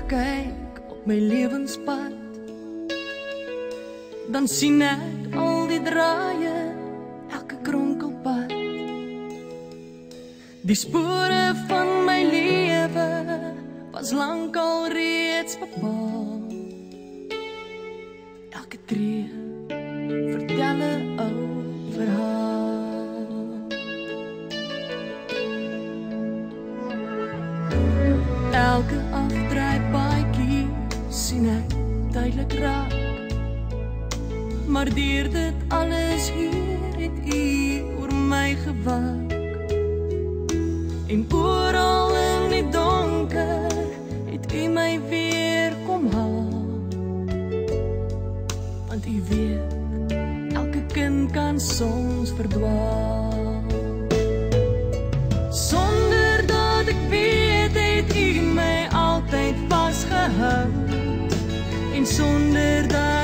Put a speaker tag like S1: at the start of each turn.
S1: kyk op my lewenspad, dan sien ek al die draaie, elke kronkelpad. Die spore van my lewe was lank al reeds bepaal. Elke tree vertel 'n ou verhaal. Elke afdraai paadjie sien ek duidelik raak, maar deur dit alles hier het U oor my gewak. En oral in die donker het U my weer kom haal. Want U weet, elke kind kan soms verdwaal. Sonder dat ek weet, het U my altyd vasgehou. En sonder dat